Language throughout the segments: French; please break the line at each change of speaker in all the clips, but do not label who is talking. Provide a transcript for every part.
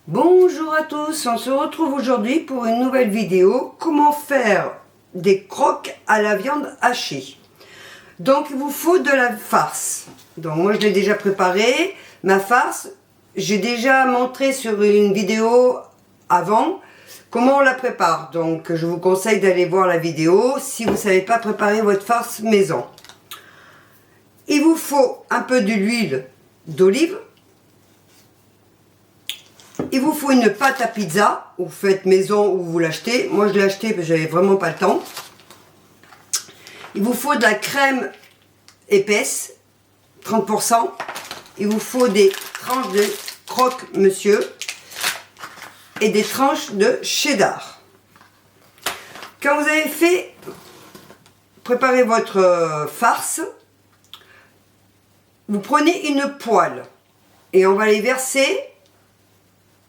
Bonjour à tous, on se retrouve aujourd'hui pour une nouvelle vidéo. Comment faire des croques à la viande hachée. Donc il vous faut de la farce. Donc moi je l'ai déjà préparée. Ma farce, j'ai déjà montré sur une vidéo avant comment on la prépare. Donc je vous conseille d'aller voir la vidéo si vous ne savez pas préparer votre farce maison. Il vous faut un peu d'huile d'olive. Il vous faut une pâte à pizza, vous faites maison ou vous l'achetez. Moi je l'ai acheté parce que j'avais vraiment pas le temps. Il vous faut de la crème épaisse, 30%. Il vous faut des tranches de croque-monsieur et des tranches de cheddar. Quand vous avez fait préparer votre farce, vous prenez une poêle et on va les verser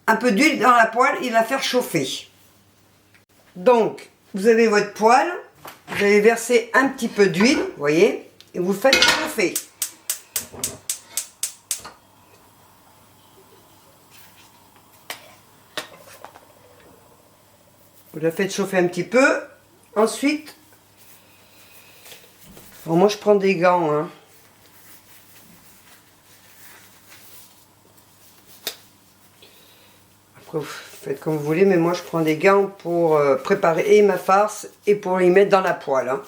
un peu d'huile dans la poêle et la faire chauffer. Donc, vous avez votre poêle, vous allez verser un petit peu d'huile, vous voyez, et vous faites chauffer. Vous la faites chauffer un petit peu. Ensuite, moi je prends des gants, hein. Après, vous faites comme vous voulez, mais moi je prends des gants pour préparer ma farce et pour y mettre dans la poêle. Hein.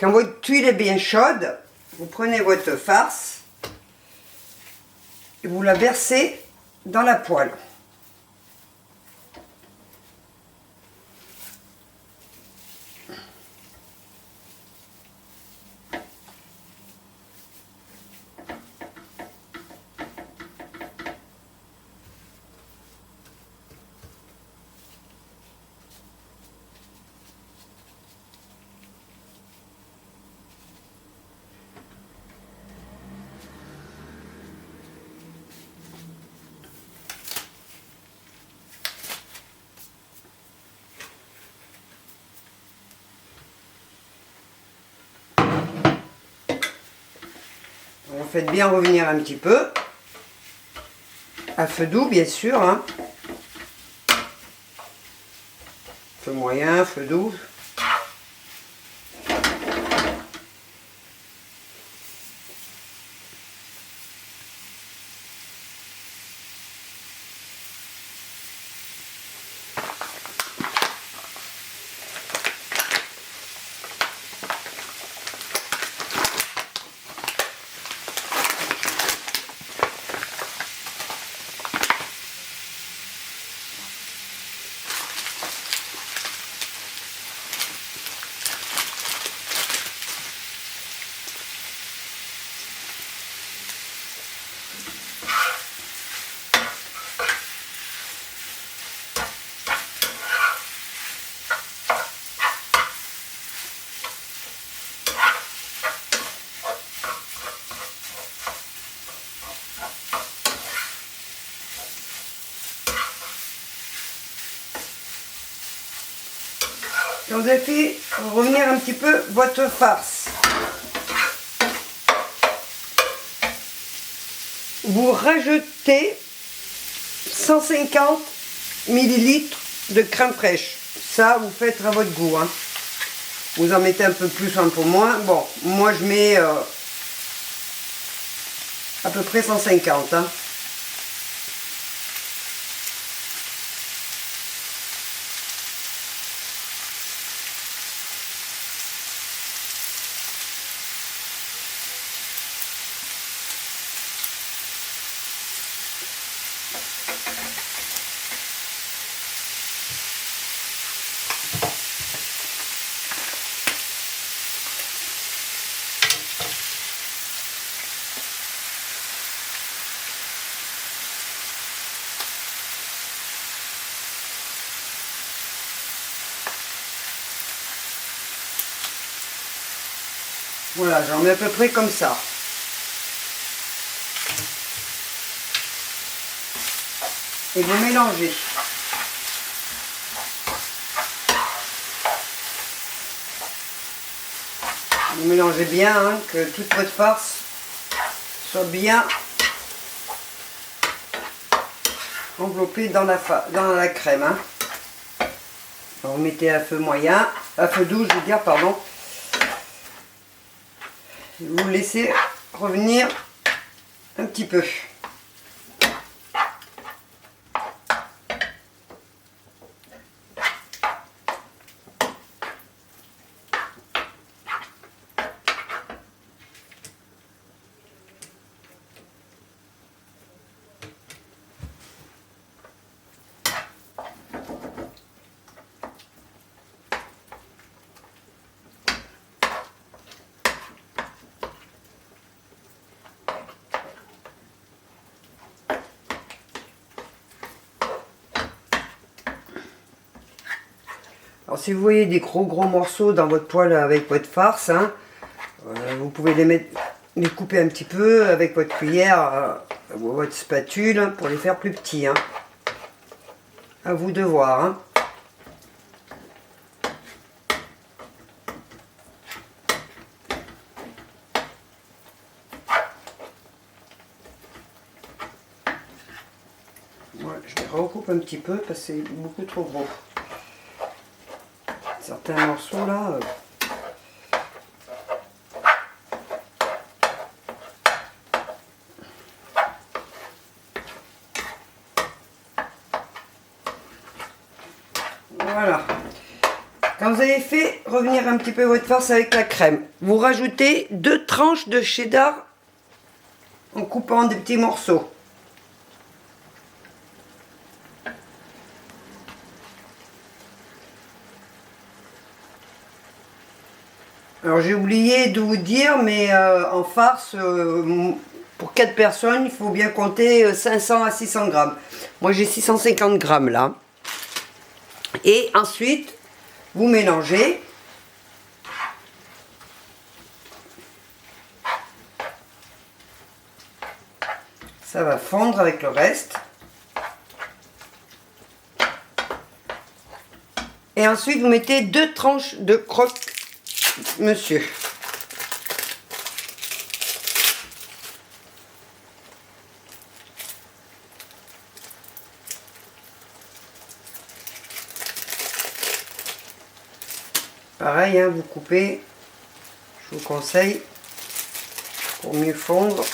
Quand votre huile est bien chaude, vous prenez votre farce et vous la versez dans la poêle. Vous faites bien revenir un petit peu, à feu doux bien sûr, hein. Feu moyen, feu doux. Quand vous avez fait revenir un petit peu votre farce, vous rajoutez 150 ml de crème fraîche. Ça, vous faites à votre goût. Hein. Vous en mettez un peu plus ou un peu moins. Bon, moi je mets à peu près 150. Hein. Voilà, j'en mets à peu près comme ça. Et vous mélangez. Vous mélangez bien, hein, que toute votre farce soit bien enveloppé dans la crème. Hein. Alors, vous mettez à feu moyen, à feu doux, je veux dire, pardon. Vous laissez revenir un petit peu. Alors si vous voyez des gros morceaux dans votre poêle avec votre farce, hein, vous pouvez les couper un petit peu avec votre cuillère ou votre spatule pour les faire plus petits. Hein. À vous de voir. Hein. Moi, je les recoupe un petit peu parce que c'est beaucoup trop gros. Certains morceaux là. Voilà. Quand vous avez fait revenir un petit peu votre farce avec la crème, vous rajoutez 2 tranches de cheddar en coupant des petits morceaux. Alors j'ai oublié de vous dire, mais en farce, pour 4 personnes, il faut bien compter 500 à 600 grammes. Moi j'ai 650 grammes là. Et ensuite, vous mélangez. Ça va fondre avec le reste. Et ensuite, vous mettez 2 tranches de croque-monsieur. Pareil, hein, vous coupez, je vous conseille, pour mieux fondre.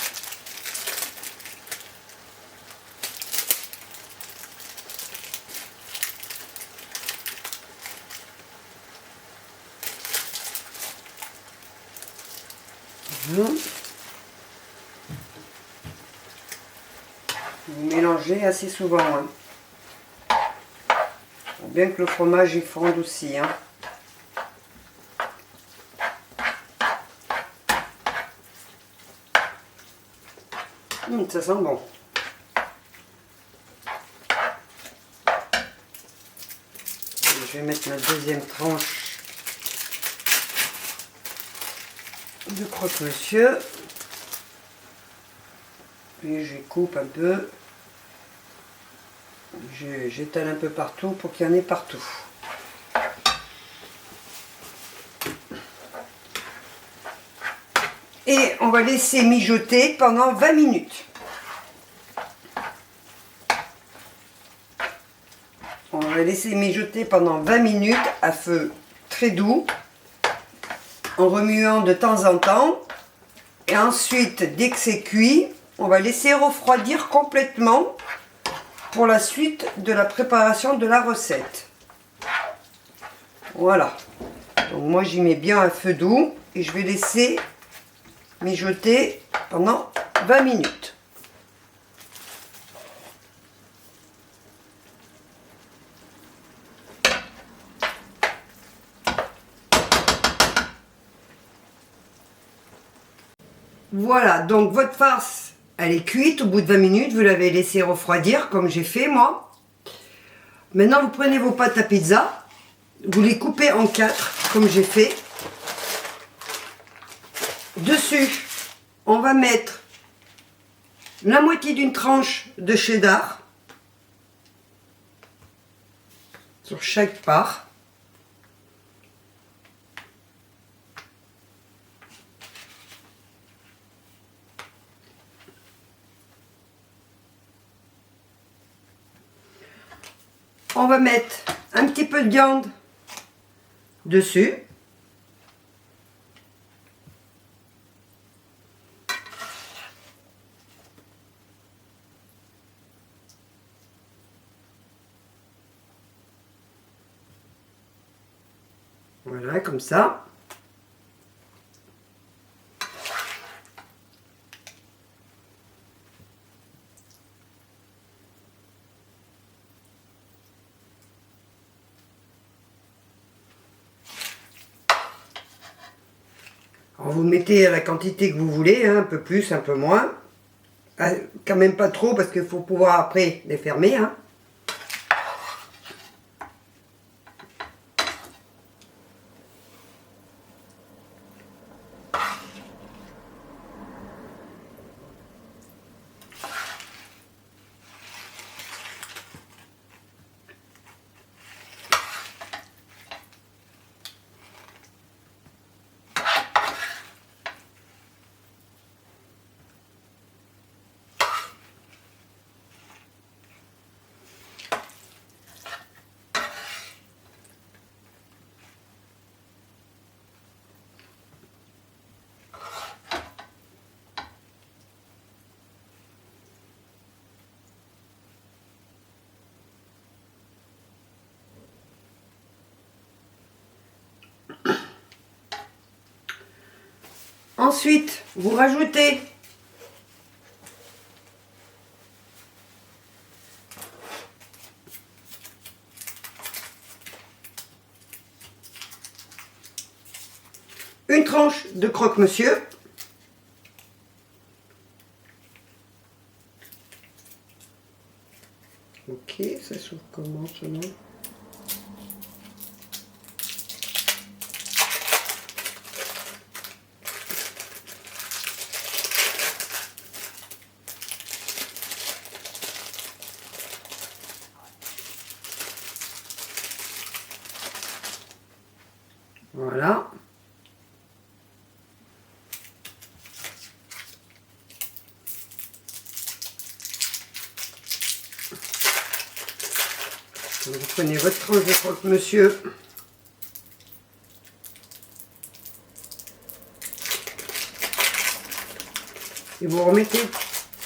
Vous mélangez assez souvent, hein. Faut bien que le fromage y fonde aussi, hein. Ça sent bon. Je vais mettre ma deuxième tranche de croque-monsieur. Et je coupe un peu. J'étale un peu partout pour qu'il y en ait partout. Et on va laisser mijoter pendant 20 minutes. On va laisser mijoter pendant 20 minutes à feu très doux, en remuant de temps en temps. Et ensuite, dès que c'est cuit, on va laisser refroidir complètement pour la suite de la préparation de la recette. Voilà. Donc moi j'y mets bien à feu doux et je vais laisser mijoter pendant 20 minutes. Voilà, donc votre farce, elle est cuite au bout de 20 minutes, vous l'avez laissée refroidir comme j'ai fait moi. Maintenant vous prenez vos pâtes à pizza, vous les coupez en 4 comme j'ai fait. Dessus, on va mettre la moitié d'une tranche de cheddar sur chaque part. On va mettre un petit peu de viande dessus. Voilà, comme ça. Alors vous mettez la quantité que vous voulez, hein, un peu plus, un peu moins. Quand même pas trop parce qu'il faut pouvoir après les fermer. Hein. Ensuite, vous rajoutez une tranche de croque-monsieur. Ok, ça s'ouvre comment ce nom? Voilà. Donc vous prenez votre tranche de croque-monsieur. Et vous remettez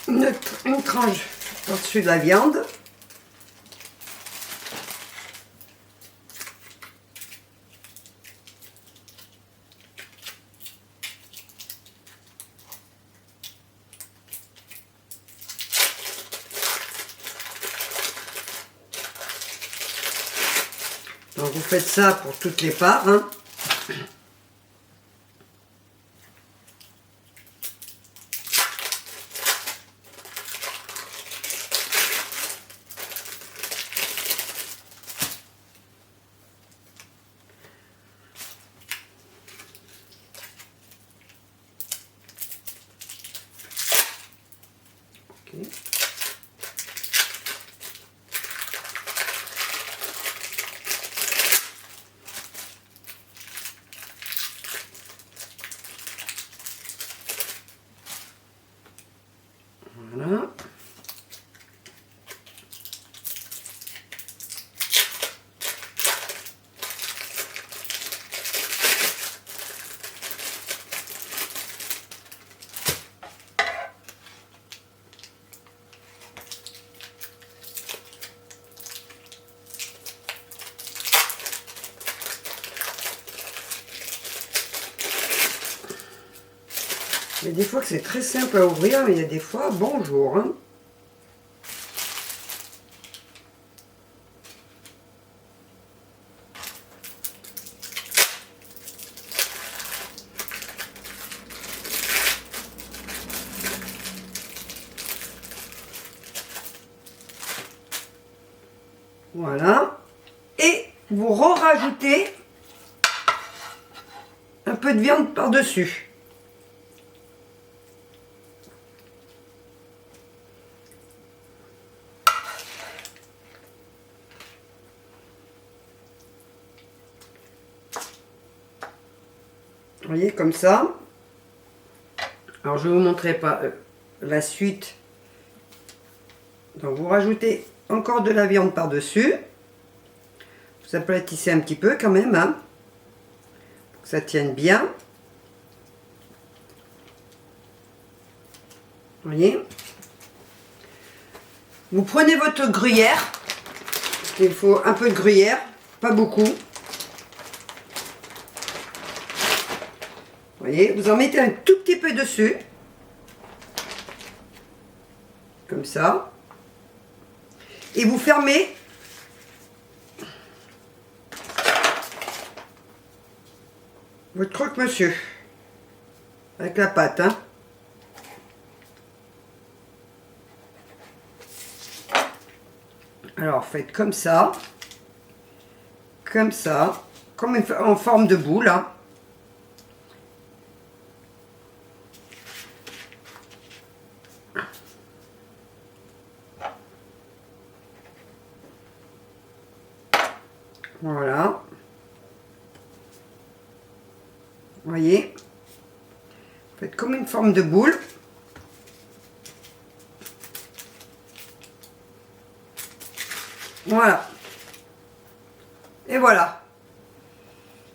une tranche par-dessus de la viande. Donc vous faites ça pour toutes les parts. Hein. Okay. Voilà. Il y a des fois que c'est très simple à ouvrir, mais il y a des fois, bonjour. Hein. Voilà. Et vous rajoutez un peu de viande par-dessus. Vous voyez, comme ça. Alors, je ne vous montrerai pas la suite. Donc, vous rajoutez encore de la viande par-dessus. Vous aplatissez un petit peu quand même, hein, pour que ça tienne bien. Vous voyez? Vous prenez votre gruyère. Il faut un peu de gruyère, pas beaucoup. Vous voyez, vous en mettez un tout petit peu dessus. Comme ça. Et vous fermez. Votre croque-monsieur. Avec la pâte, hein. Alors, faites comme ça, comme en forme de boule. Hein. Voilà. Vous voyez, faites comme une forme de boule. Voilà. Et voilà.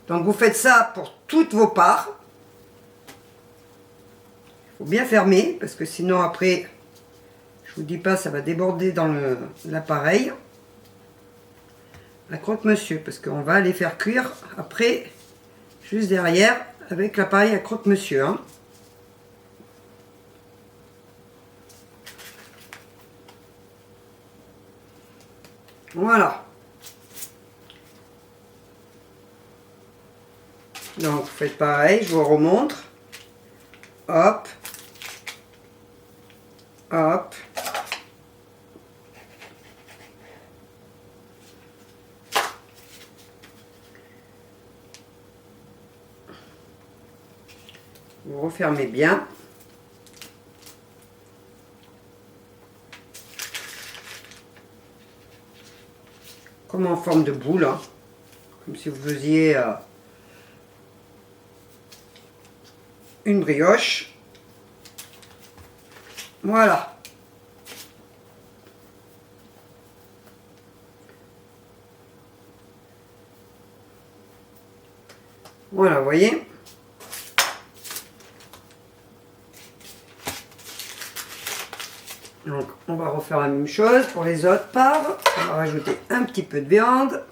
Donc vous faites ça pour toutes vos parts. Il faut bien fermer parce que sinon après, je vous dis pas, ça va déborder dans l'appareil. La croque-monsieur, parce qu'on va les faire cuire après, juste derrière, avec l'appareil à croque-monsieur. Hein. Voilà. Donc vous faites pareil, je vous remontre. Hop. Hop. Vous refermez bien. Comme en forme de boule, hein. Comme si vous faisiez une brioche. Voilà. Voilà, vous voyez. Donc, on va refaire la même chose pour les autres parts. On va rajouter un petit peu de viande.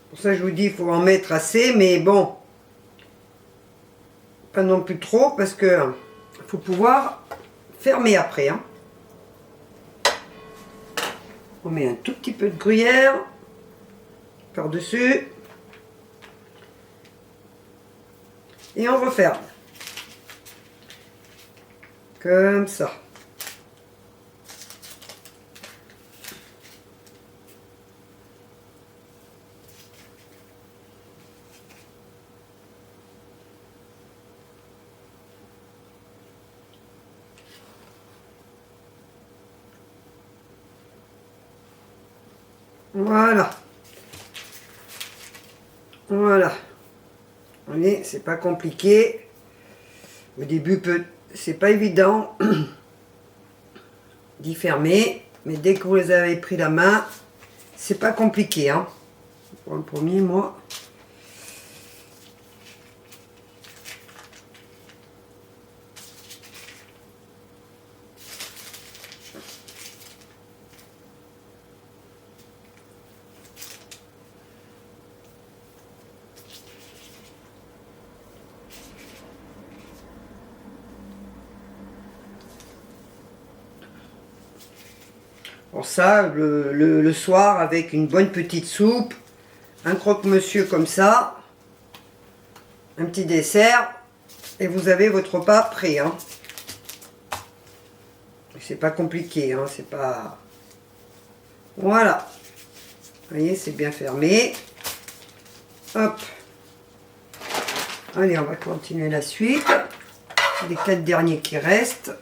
Pour ça, je vous dis, il faut en mettre assez, mais bon, pas non plus trop, parce que faut pouvoir fermer après. Hein. On met un tout petit peu de gruyère par-dessus. Et on referme. Comme ça. Voilà. Voilà. Vous voyez, c'est pas compliqué. Au début, c'est pas évident d'y fermer. Mais dès que vous les avez pris la main, c'est pas compliqué. Hein. Pour le premier, moi. Pour ça, le soir, avec une bonne petite soupe, un croque-monsieur comme ça, un petit dessert, et vous avez votre repas prêt. Hein. C'est pas compliqué, hein, c'est pas... Voilà. Vous voyez, c'est bien fermé. Hop. Allez, on va continuer la suite. Les 4 derniers qui restent.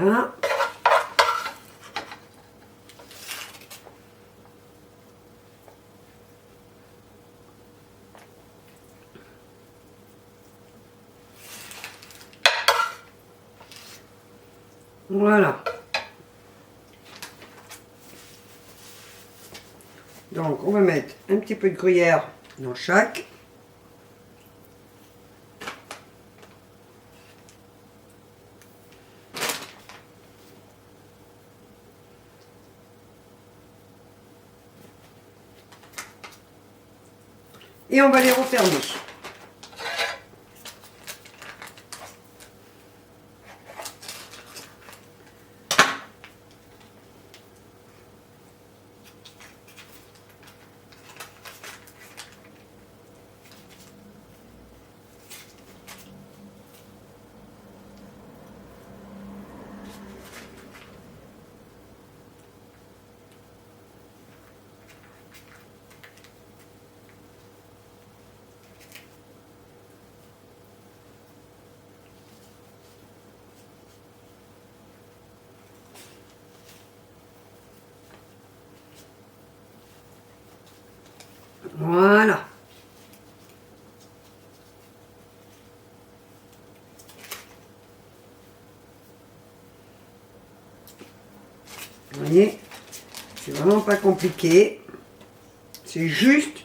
Voilà. Voilà. Donc, on va mettre un petit peu de gruyère dans chaque. Et on va les refermer. Voilà. Vous voyez, c'est vraiment pas compliqué. C'est juste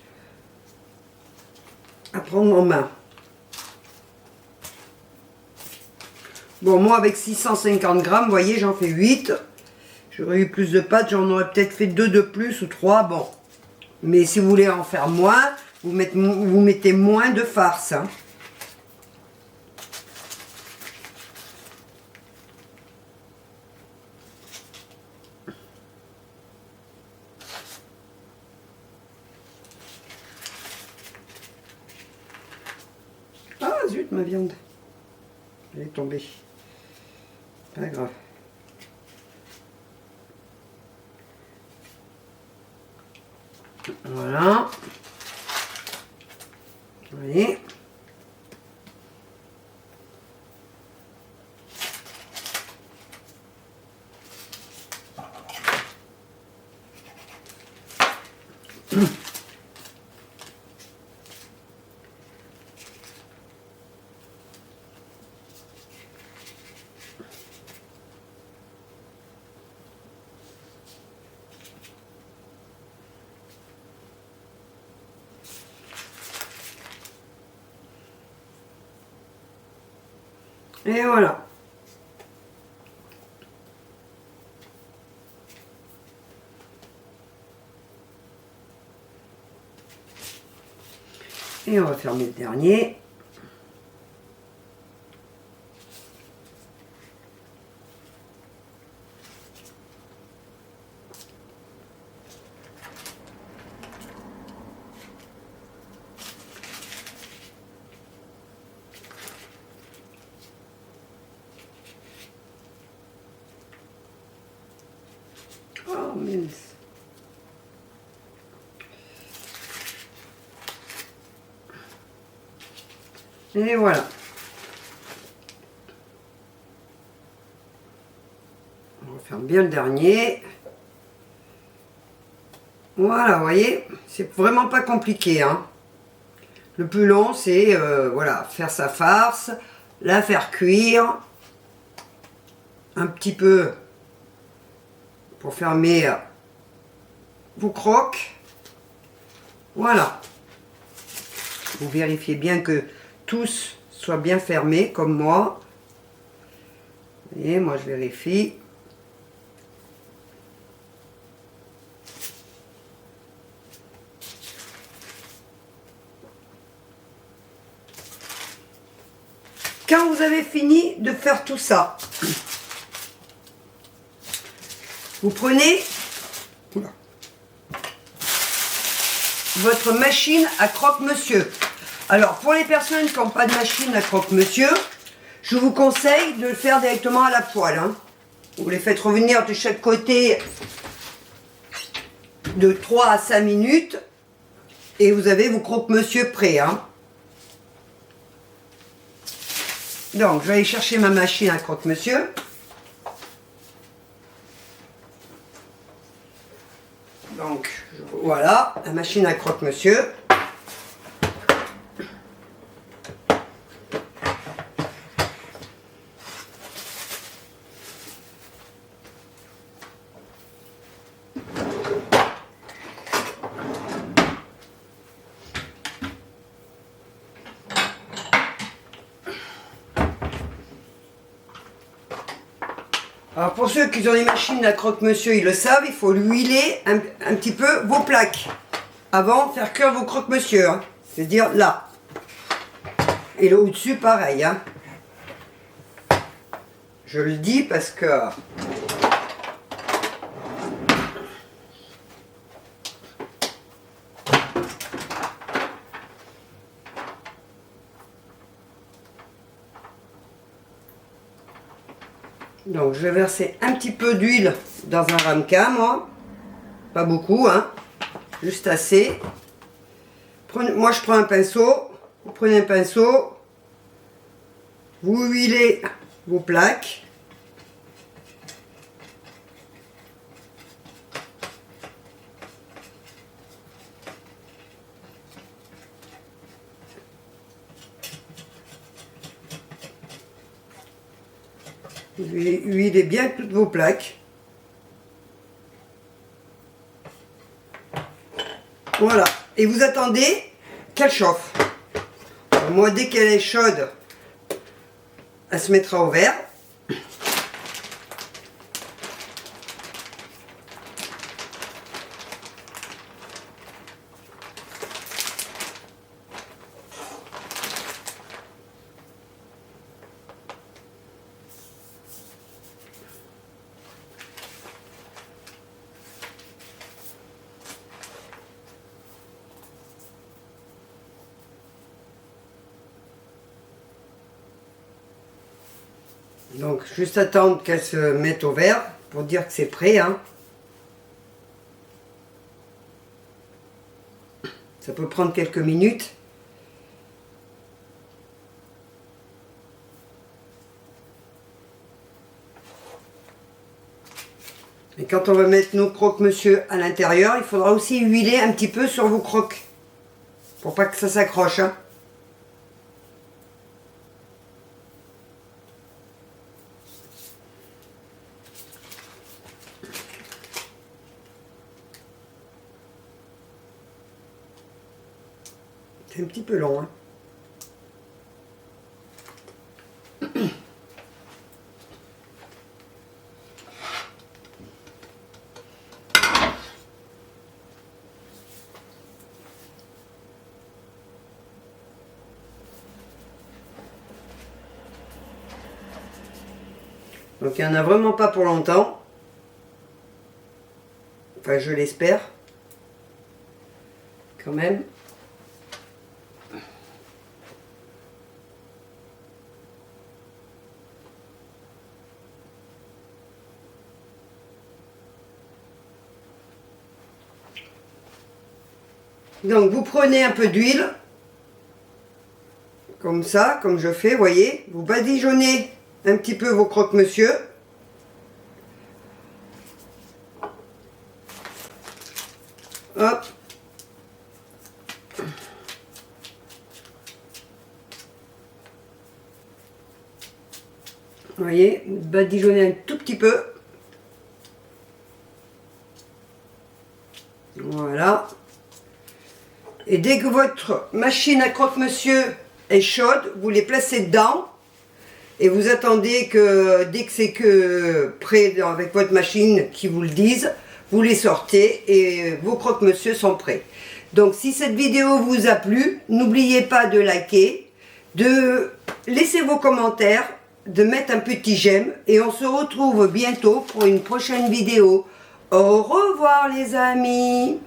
à prendre en main. Bon, moi avec 650 grammes, vous voyez, j'en fais 8. J'aurais eu plus de pâtes, j'en aurais peut-être fait 2 de plus ou 3. Bon. Mais si vous voulez en faire moins, vous mettez moins de farce. Hein. Ah zut, ma viande. Elle est tombée. Pas grave. Voilà. Vous voyez. Et voilà. Et on va fermer le dernier. Oh mince. Et voilà. On referme bien le dernier. Voilà, vous voyez, c'est vraiment pas compliqué. Hein. Le plus long, c'est voilà, faire sa farce, la faire cuire un petit peu pour fermer vos croques. Voilà. Vous vérifiez bien que tous soient bien fermés, comme moi. Vous voyez, moi je vérifie. Quand vous avez fini de faire tout ça, vous prenez votre machine à croque-monsieur. Alors, pour les personnes qui n'ont pas de machine à croque-monsieur, je vous conseille de le faire directement à la poêle. Hein. Vous les faites revenir de chaque côté de 3 à 5 minutes et vous avez vos croque-monsieur prêts. Hein. Donc, je vais aller chercher ma machine à croque-monsieur. Donc, voilà, la machine à croque-monsieur. Alors pour ceux qui ont des machines à croque-monsieur, ils le savent, il faut huiler un petit peu vos plaques avant de faire cuire vos croque-monsieur, hein. C'est-à-dire là. Et là au-dessus, pareil. Hein. Je le dis parce que... Donc je vais verser un petit peu d'huile dans un ramequin, moi. Pas beaucoup, hein. Juste assez. Moi je prends un pinceau. Vous prenez un pinceau. Vous huilez vos plaques. Vous huilez bien toutes vos plaques. Voilà. Et vous attendez qu'elle chauffe. Moi, dès qu'elle est chaude, elle se mettra au vert. Donc, juste attendre qu'elle se mette au vert pour dire que c'est prêt. Hein. Ça peut prendre quelques minutes. Et quand on va mettre nos croque-monsieur à l'intérieur, il faudra aussi huiler un petit peu sur vos croques. Pour pas que ça s'accroche. Hein. C'est un petit peu long. Hein. Donc il n'y en a vraiment pas pour longtemps. Enfin, je l'espère. Quand même. Donc vous prenez un peu d'huile, comme ça, comme je fais, voyez, vous badigeonnez un petit peu vos croque-monsieur. Hop. Vous voyez, vous badigeonnez un tout petit peu. Voilà. Et dès que votre machine à croque-monsieur est chaude, vous les placez dedans et vous attendez que dès que c'est que prêt avec votre machine qui vous le dise, vous les sortez et vos croque-monsieur sont prêts. Donc si cette vidéo vous a plu, n'oubliez pas de liker, de laisser vos commentaires, de mettre un petit j'aime et on se retrouve bientôt pour une prochaine vidéo. Au revoir les amis!